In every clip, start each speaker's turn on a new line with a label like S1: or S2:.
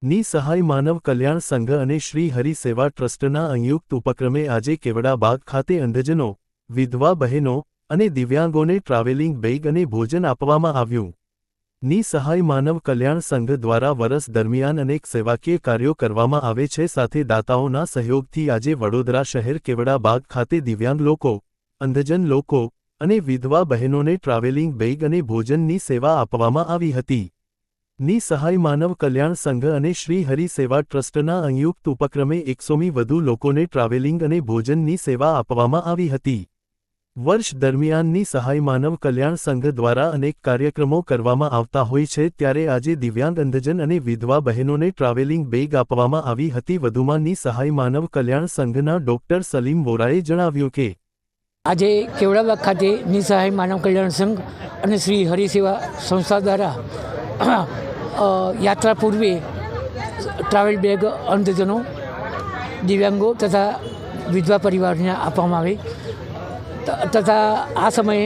S1: ની સહાય માનવ કલ્યાણ સંઘ અને શ્રી હરિ સેવા ટ્રસ્ટના સંયુક્ત ઉપક્રમે આજે કેવડા બાગ ખાતે અંધજનો, વિધવા બહેનો અને દિવ્યાંગોને ટ્રાવેલિંગ બેગ અને ભોજન આપવામાં આવ્યું. ની સહાય માનવ કલ્યાણ સંઘ દ્વારા વર્ષ દરમિયાન અનેક સેવાકીય કાર્યો કરવામાં આવે છે. સાથે દાતાઓના સહયોગથી આજે વડોદરા શહેર કેવડા બાગ ખાતે દિવ્યાંગ લોકો, અંધજન લોકો અને વિધવા બહેનોને ટ્રાવેલિંગ બેગ અને ભોજનની સેવા આપવામાં આવી હતી. ની સહાય માનવ કલ્યાણ સંઘ અને શ્રી હરિ સેવા ટ્રસ્ટના સંયુક્ત ઉપક્રમે 100મી વધુ લોકોને ટ્રાવેલિંગ અને ભોજનની સેવા આપવામાં આવી હતી. વર્ષ દરમિયાન ની સહાય માનવ કલ્યાણ સંઘ દ્વારા અનેક કાર્યક્રમો કરવામાં આવતા હોય છે, ત્યારે આજે દિવ્યાંગ અંધજન અને વિધવા બહેનોને ટ્રાવેલિંગ બેગ આપવામાં આવી હતી. વધુમાં ની સહાય માનવ કલ્યાણ સંઘના ડોક્ટર સલીમ વોરાએ જણાવ્યું કે
S2: આજે કેવડાબાગ ખાતે ની સહાય માનવ કલ્યાણ સંઘ અને શ્રી હરિ સેવા સંસ્થા દ્વારા યાત્રા પૂર્વે ટ્રાવેલ બેગ અંધજનો, દિવ્યાંગો તથા વિધવા પરિવારને આપવામાં આવે તથા આ સમયે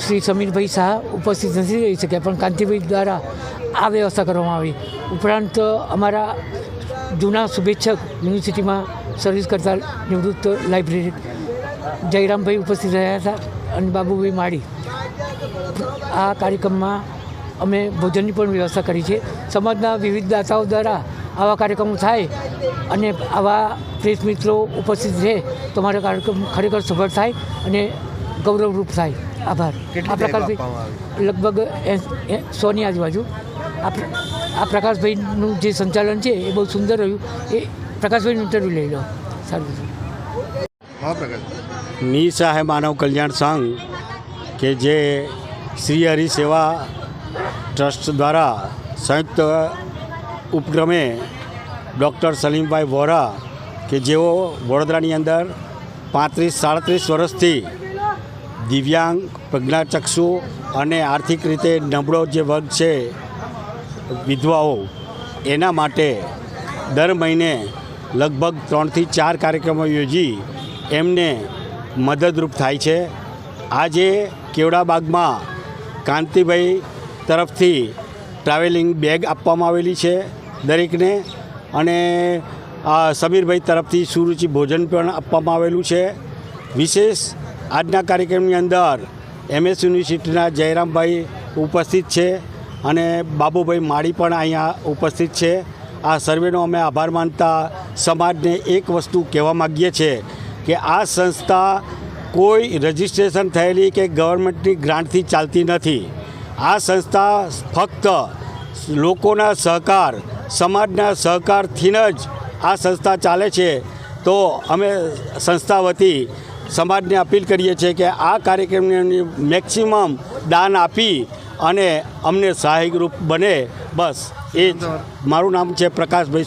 S2: શ્રી સમીરભાઈ શાહ ઉપસ્થિત નથી રહી શક્યા, પણ કાંતિભાઈ દ્વારા આ વ્યવસ્થા કરવામાં આવી. ઉપરાંત અમારા જૂના શુભેચ્છક યુનિવર્સિટીમાં સર્વિસ કરતા નિવૃત્ત લાઇબ્રેરી જયરામભાઈ ઉપસ્થિત રહ્યા હતા અને બાબુભાઈ માળી. આ કાર્યક્રમમાં અમે ભોજનની પણ વ્યવસ્થા કરી છે. સમાજના વિવિધ દાતાઓ દ્વારા આવા કાર્યક્રમો થાય અને આવા પ્રેસ મિત્રો ઉપસ્થિત રહે તો અમારો કાર્યક્રમ ખરેખર સફળ થાય અને ગૌરવરૂપ થાય. આભાર. આ પ્રકારથી લગભગ 100ની આજુબાજુ. આ પ્રકાશભાઈનું જે સંચાલન છે એ બહુ સુંદર રહ્યું. એ પ્રકાશભાઈનું ઇન્ટરવ્યૂ લઈ લો. સારું.
S3: ની સહાય માનવ કલ્યાણ સંઘ કે જે શ્રી હરિ સેવા ટ્રસ્ટ દ્વારા સંયુક્ત ઉપક્રમે ડૉક્ટર સલીમભાઈ વોરા કે જેઓ વડોદરાની અંદર 35-37 વર્ષથી દિવ્યાંગ, પ્રજ્ઞાચક્ષુ અને આર્થિક રીતે નબળો જે વર્ગ છે વિધવાઓ, એના માટે દર મહિને લગભગ 3થી 4 કાર્યક્રમો યોજી એમને મદદરૂપ થાય છે. આજે કેવડાબાગમાં કાંતિભાઈ તરફથી ટ્રાવેલિંગ બેગ આપવામાં આવેલી છે દરેકને, અને સમીરભાઈ તરફથી સુરુચિ ભોજન પણ આપવામાં આવેલું છે. વિશેષ આજના કાર્યક્રમની અંદર MS યુનિવર્સિટીના જયરામભાઈ ઉપસ્થિત છે અને બાબુભાઈ માળી પણ અહીંયા ઉપસ્થિત છે. આ સર્વેનો અમે આભાર માનતા સમાજને એક વસ્તુ કહેવા માગીએ છીએ કે આ સંસ્થા કોઈ રજિસ્ટ્રેશન થયેલી કે ગવર્મેન્ટની ગ્રાન્ટથી ચાલતી નથી. આ સંસ્થા ફક્ત લોકોના સહકાર, સમાજના સહકારથી જ આ સંસ્થા ચાલે છે. તો અમે સંસ્થા વતી સમાજને અપીલ કરીએ છીએ કે આ કાર્યક્રમની મેક્સિમમ દાન આપી અને અમને સહાયકરૂપ બને. બસ એ જ. મારું નામ છે પ્રકાશભાઈ.